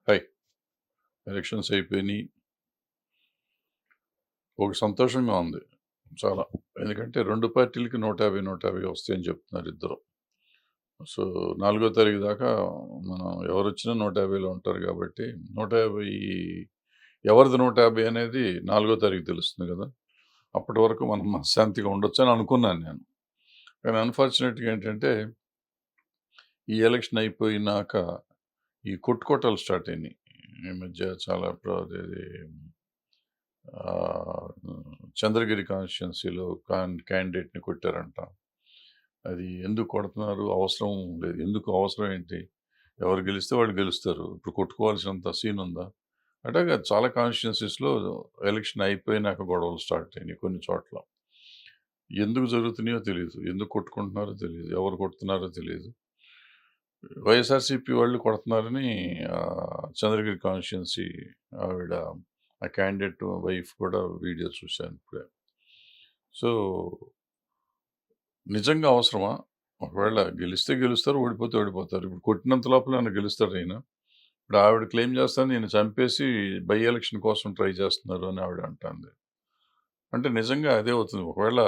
Hi. Elections అయిపోయినియి. ఒక సంతోషంగా ఉంది చాలా. ఎందుకంటే 2 పార్టీలకి 150, 150 వస్తాయని చెప్తున్నారు ఇద్దరు. సో, 4 తారీఖు దాకా మనం ఎవరొచ్చినా 150లో ఉంటారు కాబట్టి 150 ఎవరిది 150 అనేది 4 తారీఖు తెలుస్తుంది గదా! అప్పటి వరకు మనం మనశ్శాంతిగా ఉండొచ్చని అనుకున్నాను నేను. కానీ అన్‌ఫార్చునేట్‌గా ఏంటంటే, ఈ ఎలక్షన్ అయిపోయినాక ఈ కొట్టుకోటాలు స్టార్ట్ అయినియి. ఈ మధ్య చాలా ఇప్పుడు అదేది ఆహ్, చంద్రగిరి కాన్స్టిట్యుయెన్సీలో క్యాండిడేట్‌ని కొట్టారంట. అది ఎందుకు కొడుతున్నారు? అవసరం లేదు. ఎందుకు అవసరం ఏంటి? ఎవరు గెలిస్తే వాళ్ళు గెలుస్తారు. ఇప్పుడు కొట్టుకోవాల్సినంత సీన్ ఉందా? అట్లాగా చాలా కాన్స్టిట్యుయెన్సీస్‌లో ఎలక్షన్ అయిపోయినాక గొడవలు స్టార్ట్ అయినాయి కొన్ని చోట్ల. ఎందుకు జరుగుతున్నాయో తెలీదు. ఎందుకు కొట్టుకుంటున్నారో తెలీదు. ఎవరు కొడుతున్నారో తెలీదు. వైఎస్ఆర్‌సీపీ వాళ్ళు కొడుతున్నారని చంద్రగిరి కాన్స్టిట్యుయెన్సీ ఆవిడ ఆ క్యాండిడేట్ వైఫ్ కూడా వీడియో చూశాను ఇప్పుడే. సో, నిజంగా అవసరమా? ఒకవేళ గెలిస్తే గెలుస్తారు, ఓడిపోతే ఓడిపోతారు. ఇప్పుడు కొట్టినంత లోపల ఏమన్నా గెలుస్తారా ఈయన? ఇప్పుడు ఆవిడ క్లెయిమ్ చేస్తాను నేను చంపేసి బై ఎలక్షన్ కోసం ట్రై చేస్తున్నారు అని ఆవిడ అంటాంది. అంటే నిజంగా అదే అవుతుంది. ఒకవేళ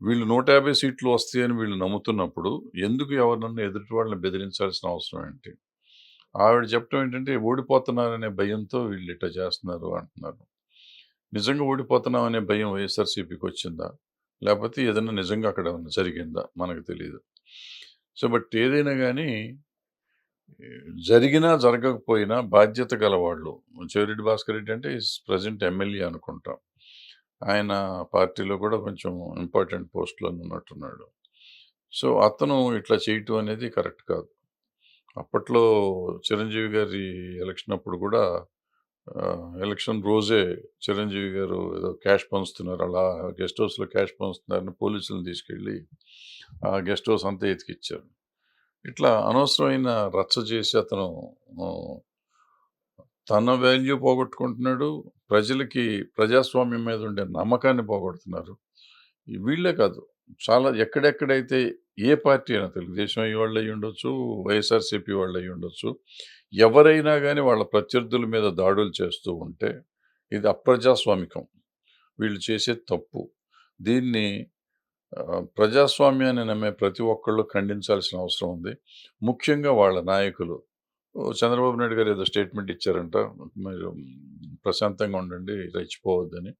వీళ్ళు 150 సీట్లు వస్తాయని వీళ్ళు నమ్ముతున్నప్పుడు ఎందుకు ఎవరినన్నా ఎదుటి వాళ్ళని బెదిరించాల్సిన అవసరం ఏంటి? ఆవిడ చెప్పడం ఏంటంటే ఓడిపోతున్నారనే భయంతో వీళ్ళు ఇట్టా చేస్తున్నారు అంటున్నారు. నిజంగా ఓడిపోతున్నామనే భయం వైఎస్ఆర్‌సీపీకొచ్చిందా? లేపోతే ఏదన్నా నిజంగా అక్కడ ఏమన్నా జరిగిందా? మనకు తెలీదు. సో, బట్ ఏదైనా గానీ జరిగినా, జరగకపోయినా బాధ్యత గలవాళ్ళు. చెవిరెడ్డి భాస్కర్ రెడ్డి అంటే ఈస్ ప్రెజెంట్ ఎమ్మెల్యే అనుకుంటా. ఆయన పార్టీలో కూడా కొంచెం ఇంపార్టెంట్ పోస్ట్‌లోనే ఉన్నట్టున్నాడు. సో, అతను ఇట్లా చేయటం అనేది కరెక్ట్ కాదు. అప్పట్లో చిరంజీవి గారి ఎలక్షన్ అప్పుడు కూడా ఎలక్షన్ రోజే చిరంజీవి గారు ఏదో క్యాష్ పంచుతున్నారు. అలా గెస్ట్ హౌస్‌లో క్యాష్ పంచుతున్నారని పోలీసుల్ని తీసుకెళ్ళి ఆ గెస్ట్ హౌస్ అంతా ఎతికిచ్చారు. ఇట్లా అనవసరమైన రచ్చ చేసి అతను ఆహ్, తన వాల్యూ పోగొట్టుకుంటున్నాడు. ప్రజలకి ప్రజాస్వామ్యం మీద ఉండే నమ్మకాన్ని పోగొడుతున్నారు. ఈ వీళ్ళే కాదు. చాలా ఎక్కడెక్కడైతే ఏ పార్టీ అయినా తెలుగుదేశం వాళ్ళయ్యుండొచ్చు, వైఎస్ఆర్‌సీపీ వాళ్ళయ్యుండొచ్చు. ఎవరైనా గాని వాళ్ళ ప్రత్యర్థుల మీద దాడులు చేస్తూ ఉంటే ఇది అప్రజాస్వామికం. వీళ్ళు చేసేది తప్పు. దీన్ని ప్రజాస్వామ్యాన్ని నమ్మే ప్రతి ఒక్కళ్ళు ఖండించాల్సిన అవసరం ఉంది. ముఖ్యంగా వాళ్ళ నాయకులు. చంద్రబాబు నాయుడు గారు ఏదో స్టేట్మెంట్ ఇచ్చారంట. మీరు ప్రశాంతంగా ఉండండి, రెచ్చిపోవద్దని.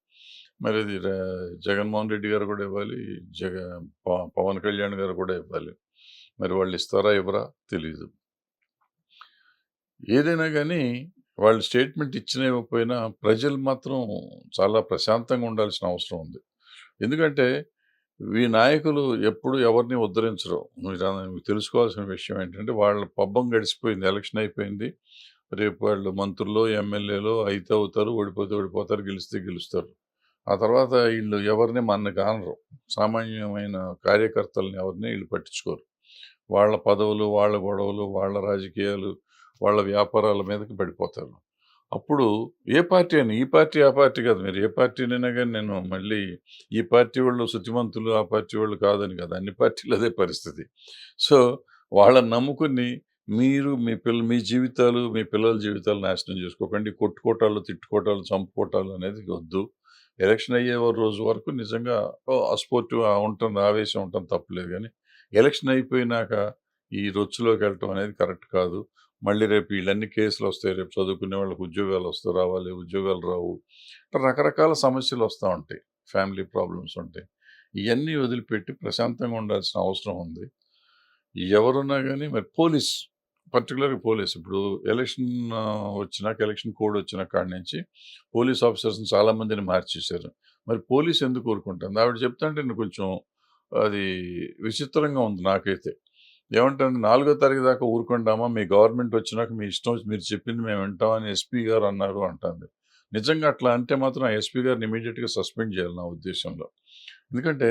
మరి అది జగన్మోహన్ రెడ్డి గారు కూడా ఇవ్వాలి. జగ పవన్ కళ్యాణ్ గారు కూడా ఇవ్వాలి. మరి వాళ్ళు ఇస్తారా? ఇవ్వరా? తెలీదు. ఏదైనా గానీ వాళ్ళు స్టేట్మెంట్ ఇచ్చినా ఇవ్వకపోయినా ప్రజలు మాత్రం చాలా ప్రశాంతంగా ఉండాల్సిన అవసరం ఉంది. ఎందుకంటే ఈ నాయకులు ఎప్పుడు ఎవరిని ఉద్ధరించరు. మీకు తెలుసుకోవాల్సిన విషయం ఏంటంటే వాళ్ళ పబ్బం గడిచిపోయింది. ఎలక్షన్ అయిపోయింది. రేపు వాళ్ళు మంత్రులో, ఎమ్మెల్యేలో అయితే అవుతారు, ఓడిపోతే ఓడిపోతారు, గెలిస్తే గెలుస్తారు. ఆ తర్వాత ఈళ్ళు ఎవరిని కానరు. సామాన్యమైన కార్యకర్తలని ఎవరిని ఈళ్ళు పట్టించుకోరు. వాళ్ళ పదవులు, వాళ్ళ గొడవలు, వాళ్ళ రాజకీయాలు, వాళ్ళ వ్యాపారాల మీదకి పడిపోతారు. అప్పుడు ఏ పార్టీ అని, ఈ పార్టీ, ఆ పార్టీ కాదు. మీరు ఏ పార్టీనైనా గాని నేను మళ్ళీ ఈ పార్టీ వాళ్ళు శుతిమంతులు, ఆ పార్టీ వాళ్ళు కాదని కాదు. అన్ని పార్టీలు అదే పరిస్థితి. సో, వాళ్ళని నమ్ముకుని మీరు మీ జీవితాలు, మీ పిల్లల జీవితాలు నాశనం చేసుకోకండి. కొట్టుకోటాలు, తిట్టుకోటాలు, చంపుకోటాలు అనేది వద్దు. ఎలక్షన్ అయ్యే రోజు వరకు నిజంగా స్పోర్టివ్ ఉంటుంది. ఆవేశం ఉండటం తప్పులేదు గానీ, ఎలక్షన్ అయిపోయినాక ఈ రొచ్చులోకెళ్ళటం అనేది కరెక్ట్ కాదు. మళ్ళీ రేపు ఈళ్ళన్నీ కేసులొస్తాయి. రేపు చదువుకునే వాళ్ళకి ఉద్యోగాలొస్తే రావాలి, ఉద్యోగాలు రావు. రకరకాల సమస్యలొస్తా ఉంటాయి. ఫ్యామిలీ ప్రాబ్లమ్స్ ఉంటాయి. ఇయన్నీ వదిలిపెట్టి ప్రశాంతంగా ఉండాల్సిన అవసరం ఉంది. ఎవరున్నా గాని మరి పర్టిక్యులర్‌గా పోలీస్ ఇప్పుడు ఎలక్షన్ వచ్చినాక ఎలక్షన్ కోడ్ వచ్చిన కాడి నుంచి పోలీస్ ఆఫీసర్స్‌ని చాలా మందిని మార్చేశారు. మరి పోలీస్ ఎందుకు ఊరుకుంటుంది? ఆవిడ చెప్తుంటే నేను కొంచెం అది విచిత్రంగా ఉంది నాకైతే. ఏమంటుంది 4 తారీఖు దాకా ఊరుకుంటామా? మీ గవర్నమెంట్ వచ్చినాక మీ ఇష్టం వచ్చి మీరు చెప్పింది మేము వింటాం అని ఎస్పీ గారు అన్నారు అంటుంది. నిజంగా అట్లా అంటే మాత్రం ఆ ఎస్పీ గారిని ఇమ్మీడియేట్‌గా సస్పెండ్ చేయాలి నా ఉద్దేశంలో. ఎందుకంటే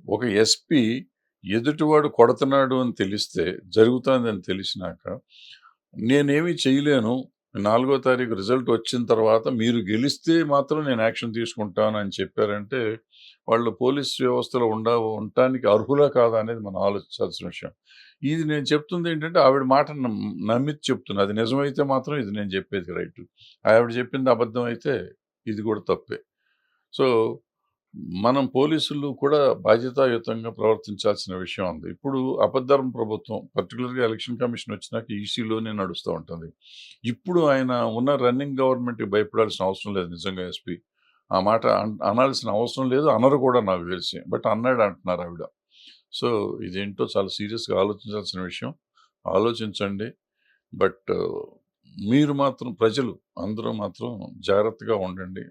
ఒక ఎస్పీ ఎదుటివాడు కొడుతున్నాడు అని తెలిస్తే, జరుగుతాందని తెలిసినాక, నేనేమి చేయలేను. 4 తారీఖు రిజల్ట్ వచ్చిన తర్వాత మీరు గెలిస్తే మాత్రం నేను యాక్షన్ తీసుకుంటాను అని చెప్పారంటే, వాళ్ళు పోలీస్ వ్యవస్థలో ఉండటానికి అర్హులా కాదా అనేది మనం ఆలోచించాల్సిన విషయం. ఇది నేను చెప్తుందేంటంటే ఆవిడ మాట నమ్మిచ్చి చెప్తున్నా. అది నిజమైతే మాత్రం ఇది నేను చెప్పేది రైటు. ఆవిడ చెప్పింది అబద్ధం అయితే ఇది కూడా తప్పే. సో, మనం పోలీసులు కూడా బాధ్యతాయుతంగా ప్రవర్తించాల్సిన విషయం ఉంది. ఇప్పుడు అబద్ధం ప్రభుత్వం పర్టిక్యులర్‌గా ఎలక్షన్ కమిషన్ వచ్చినాక ఈసీలోనే నడుస్తా ఉంటుంది. ఇప్పుడు ఆయన ఉన్న రన్నింగ్ గవర్నమెంట్‌కి భయపడాల్సిన అవసరం లేదు నిజంగా ఎస్పీ. ఆ మాట అనాల్సిన అవసరం లేదు. అనరు కూడా నాకు తెలిసి. బట్ అన్నాడు అంటున్నారు ఆవిడ. సో, ఇదేంటో చాలా సీరియస్‌గా ఆలోచించాల్సిన విషయం. ఆలోచించండి. బట్ మీరు మాత్రం ప్రజలు అందరూ మాత్రం జాగ్రత్తగా ఉండండి.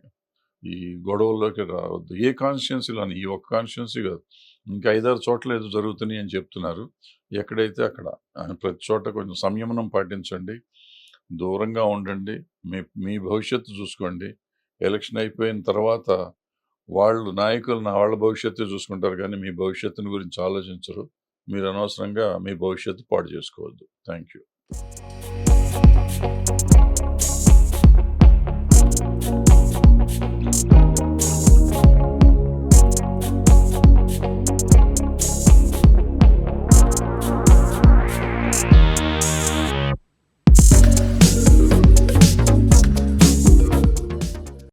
ఈ గొడవల్లోకి రావద్దు. ఏ కాన్స్టిట్యుయెన్సీలోని ఈ ఒక్క కాన్స్టిట్యుయెన్సీ కాదు. ఇంకా 5, 6 చోట్ల ఏదో జరుగుతున్నాయి అని చెప్తున్నారు. ఎక్కడైతే అక్కడ ప్రతి చోట కొంచెం సంయమనం పాటించండి. దూరంగా ఉండండి. మీ మీ భవిష్యత్తు చూసుకోండి. ఎలక్షన్ అయిపోయిన తర్వాత వాళ్ళు నాయకులు వాళ్ళ భవిష్యత్తే చూసుకుంటారు గానీ, మీ భవిష్యత్తుని గురించి ఆలోచించరు. మీరు అనవసరంగా మీ భవిష్యత్తు పాడు చేసుకోవద్దు. Thank you.